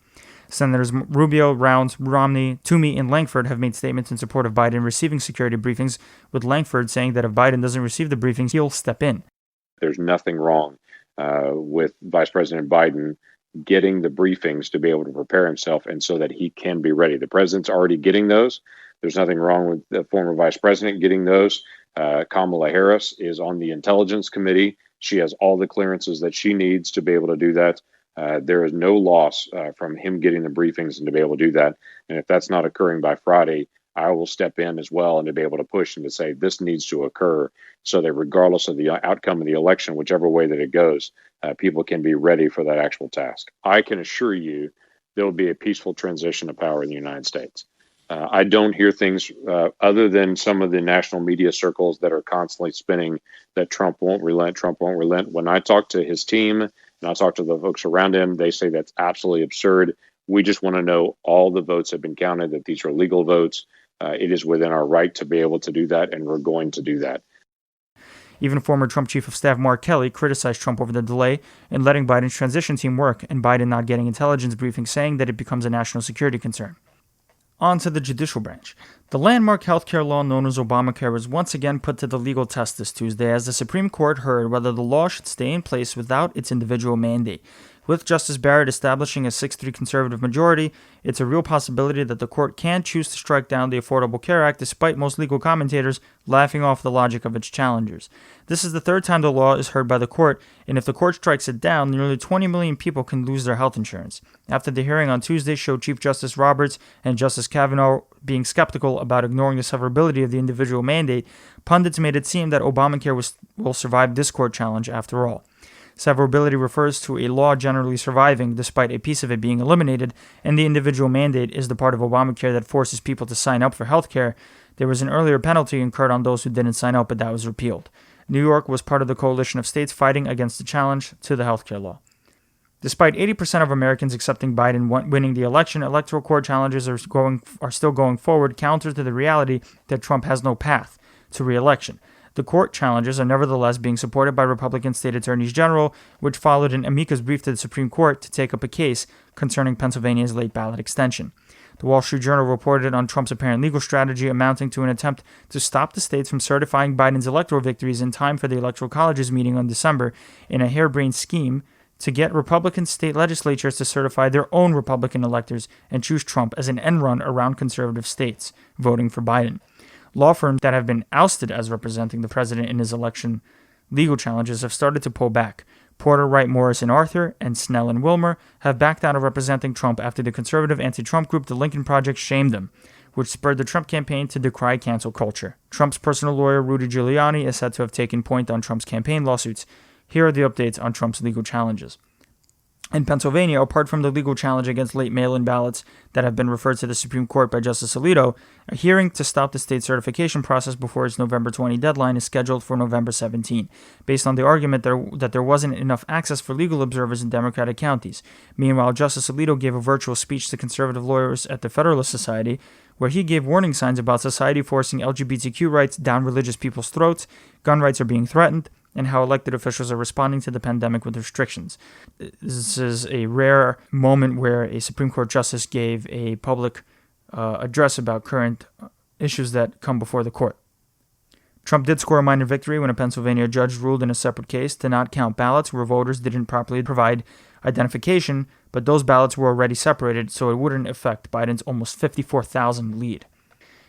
Senators Rubio, Rounds, Romney, Toomey, and Langford have made statements in support of Biden receiving security briefings, with Langford saying that if Biden doesn't receive the briefings, he'll step in. There's nothing wrong with Vice President Biden getting the briefings to be able to prepare himself and so that he can be ready. The president's already getting those. There's nothing wrong with the former vice president getting those. Kamala Harris is on the Intelligence Committee. She has all the clearances that she needs to be able to do that. There is no loss from him getting the briefings and to be able to do that. And if that's not occurring by Friday, I will step in as well and to be able to push and to say this needs to occur so that regardless of the outcome of the election, whichever way that it goes, people can be ready for that actual task. I can assure you there will be a peaceful transition of power in the United States. I don't hear things other than some of the national media circles that are constantly spinning that Trump won't relent, Trump won't relent. When I talk to his team and I talk to the folks around him, they say that's absolutely absurd. We just want to know all the votes have been counted, that these are legal votes. It is within our right to be able to do that, and we're going to do that. Even former Trump Chief of Staff Mark Kelly criticized Trump over the delay in letting Biden's transition team work and Biden not getting intelligence briefings, saying that it becomes a national security concern. On to the judicial branch. The landmark healthcare law known as Obamacare was once again put to the legal test this Tuesday as the Supreme Court heard whether the law should stay in place without its individual mandate. With Justice Barrett establishing a 6-3 conservative majority, it's a real possibility that the court can choose to strike down the Affordable Care Act despite most legal commentators laughing off the logic of its challengers. This is the third time the law is heard by the court, and if the court strikes it down, nearly 20 million people can lose their health insurance. After the hearing on Tuesday showed Chief Justice Roberts and Justice Kavanaugh being skeptical about ignoring the severability of the individual mandate, pundits made it seem that Obamacare will survive this court challenge after all. Severability refers to a law generally surviving despite a piece of it being eliminated, and the individual mandate is the part of Obamacare that forces people to sign up for health care. There was an earlier penalty incurred on those who didn't sign up, but that was repealed. New York was part of the coalition of states fighting against the challenge to the health care law. Despite 80% of Americans accepting Biden winning the election, electoral court challenges are still going forward, counter to the reality that Trump has no path to re-election. The court challenges are nevertheless being supported by Republican state attorneys general, which followed an amicus brief to the Supreme Court to take up a case concerning Pennsylvania's late ballot extension. The Wall Street Journal reported on Trump's apparent legal strategy amounting to an attempt to stop the states from certifying Biden's electoral victories in time for the Electoral College's meeting on December in a harebrained scheme to get Republican state legislatures to certify their own Republican electors and choose Trump as an end run around conservative states voting for Biden. Law firms that have been ousted as representing the president in his election legal challenges have started to pull back. Porter, Wright, Morris, and Arthur, and Snell and Wilmer have backed out of representing Trump after the conservative anti-Trump group, the Lincoln Project, shamed them, which spurred the Trump campaign to decry cancel culture. Trump's personal lawyer, Rudy Giuliani, is said to have taken point on Trump's campaign lawsuits. Here are the updates on Trump's legal challenges. In Pennsylvania, apart from the legal challenge against late mail-in ballots that have been referred to the Supreme Court by Justice Alito, a hearing to stop the state certification process before its November 20 deadline is scheduled for November 17, based on the argument that there wasn't enough access for legal observers in Democratic counties. Meanwhile, Justice Alito gave a virtual speech to conservative lawyers at the Federalist Society, where he gave warning signs about society forcing LGBTQ rights down religious people's throats, gun rights are being threatened, and how elected officials are responding to the pandemic with restrictions. This is a rare moment where a Supreme Court justice gave a public address about current issues that come before the court. Trump did score a minor victory when a Pennsylvania judge ruled in a separate case to not count ballots where voters didn't properly provide identification, but those ballots were already separated, so it wouldn't affect Biden's almost 54,000 lead.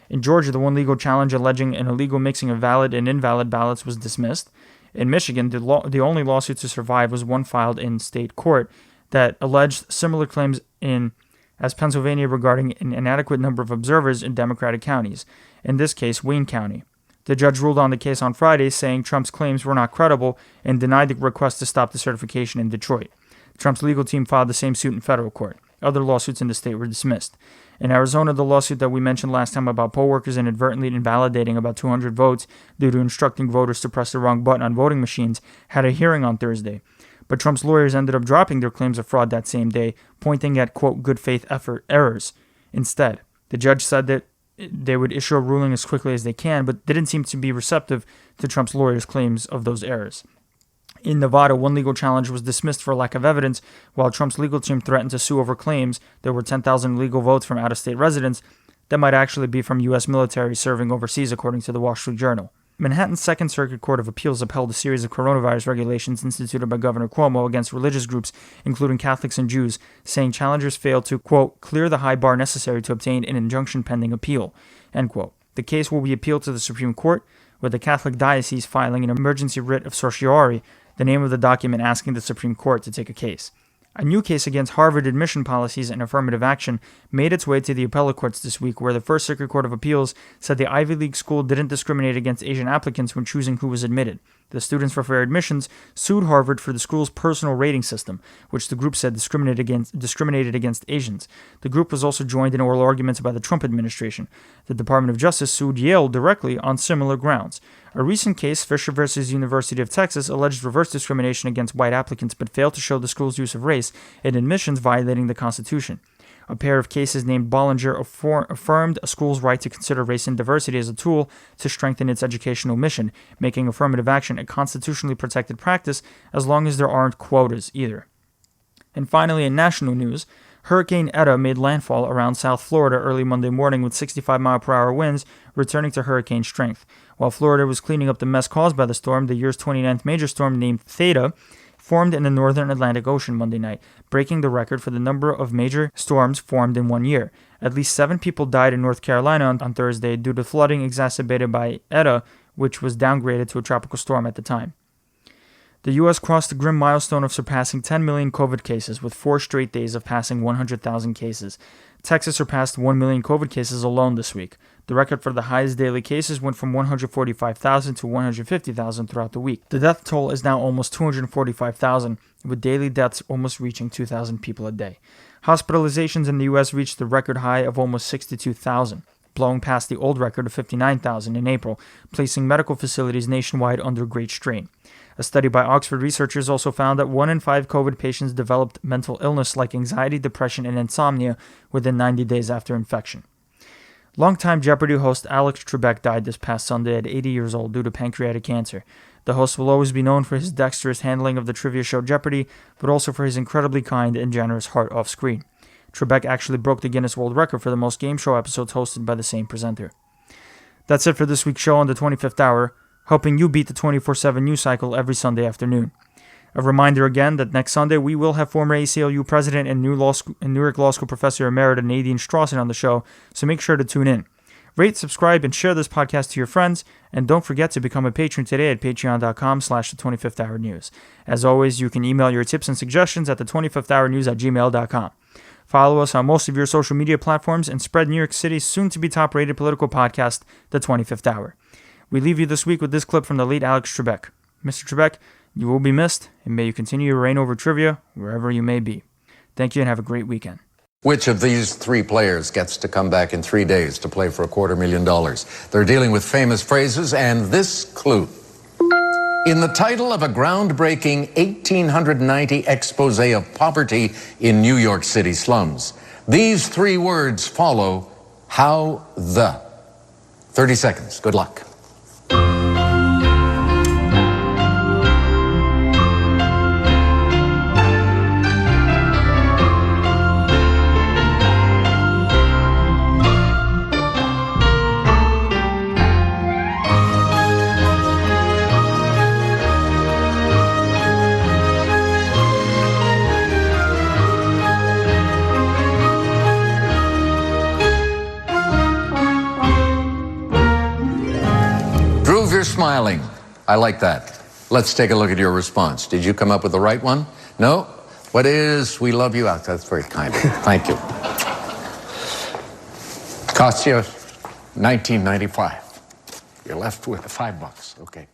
In Georgia, the one legal challenge alleging an illegal mixing of valid and invalid ballots was dismissed. In Michigan, the only lawsuit to survive was one filed in state court that alleged similar claims as Pennsylvania regarding an inadequate number of observers in Democratic counties, in this case, Wayne County. The judge ruled on the case on Friday, saying Trump's claims were not credible and denied the request to stop the certification in Detroit. Trump's legal team filed the same suit in federal court. Other lawsuits in the state were dismissed. In Arizona, the lawsuit that we mentioned last time about poll workers inadvertently invalidating about 200 votes due to instructing voters to press the wrong button on voting machines had a hearing on Thursday. But Trump's lawyers ended up dropping their claims of fraud that same day, pointing at, quote, good faith errors. Instead, the judge said that they would issue a ruling as quickly as they can, but didn't seem to be receptive to Trump's lawyers' claims of those errors. In Nevada, one legal challenge was dismissed for lack of evidence, while Trump's legal team threatened to sue over claims there were 10,000 illegal votes from out-of-state residents that might actually be from U.S. military serving overseas, according to the Wall Street Journal. Manhattan's Second Circuit Court of Appeals upheld a series of coronavirus regulations instituted by Governor Cuomo against religious groups, including Catholics and Jews, saying challengers failed to, quote, clear the high bar necessary to obtain an injunction pending appeal, end quote. The case will be appealed to the Supreme Court, with the Catholic diocese filing an emergency writ of certiorari, the name of the document asking the Supreme Court to take a case. A new case against Harvard admission policies and affirmative action made its way to the appellate courts this week, where the First Circuit Court of Appeals said the Ivy League school didn't discriminate against Asian applicants when choosing who was admitted. The Students for Fair Admissions sued Harvard for the school's personal rating system, which the group said discriminated against Asians. The group was also joined in oral arguments by the Trump administration. The Department of Justice sued Yale directly on similar grounds. A recent case, Fisher versus University of Texas, alleged reverse discrimination against white applicants but failed to show the school's use of race in admissions violating the Constitution. A pair of cases named Bollinger affirmed a school's right to consider race and diversity as a tool to strengthen its educational mission, making affirmative action a constitutionally protected practice as long as there aren't quotas either. And finally, in national news, Hurricane Eta made landfall around South Florida early Monday morning with 65-mile-per-hour winds, returning to hurricane strength. While Florida was cleaning up the mess caused by the storm, the year's 29th major storm named Theta formed in the northern Atlantic Ocean Monday night, breaking the record for the number of major storms formed in 1 year. At least 7 people died in North Carolina on Thursday due to flooding exacerbated by Eta, which was downgraded to a tropical storm at the time. The U.S. crossed the grim milestone of surpassing 10 million COVID cases, with 4 straight days of passing 100,000 cases. Texas surpassed 1 million COVID cases alone this week. The record for the highest daily cases went from 145,000 to 150,000 throughout the week. The death toll is now almost 245,000, with daily deaths almost reaching 2,000 people a day. Hospitalizations in the U.S. reached the record high of almost 62,000. blowing past the old record of 59,000 in April, placing medical facilities nationwide under great strain. A study by Oxford researchers also found that 1 in 5 COVID patients developed mental illness like anxiety, depression, and insomnia within 90 days after infection. Longtime Jeopardy host Alex Trebek died this past Sunday at 80 years old due to pancreatic cancer. The host will always be known for his dexterous handling of the trivia show Jeopardy, but also for his incredibly kind and generous heart off-screen. Trebek actually broke the Guinness World Record for the most game show episodes hosted by the same presenter. That's it for this week's show on the 25th Hour, helping you beat the 24/7 news cycle every Sunday afternoon. A reminder again that next Sunday we will have former ACLU President and Newark Law School Professor Emerita Nadine Strossen on the show, so make sure to tune in. Rate, subscribe, and share this podcast to your friends, and don't forget to become a patron today at patreon.com/the25thhournews. As always, you can email your tips and suggestions at the25thhournews@gmail.com. Follow us on most of your social media platforms and spread New York City's soon-to-be top-rated political podcast, The 25th Hour. We leave you this week with this clip from the late Alex Trebek. Mr. Trebek, you will be missed, and may you continue your reign over trivia wherever you may be. Thank you and have a great weekend. Which of these 3 players gets to come back in 3 days to play for $250,000? They're dealing with famous phrases and this clue. In the title of a groundbreaking 1890 expose of poverty in New York City slums, these 3 words follow how the. 30 seconds. Good luck. You're smiling. I like that. Let's take a look at your response. Did you come up with the right one? No? What is we love you out? That's very kind. Thank you. Cost you $19.95. You're left with $5. Okay.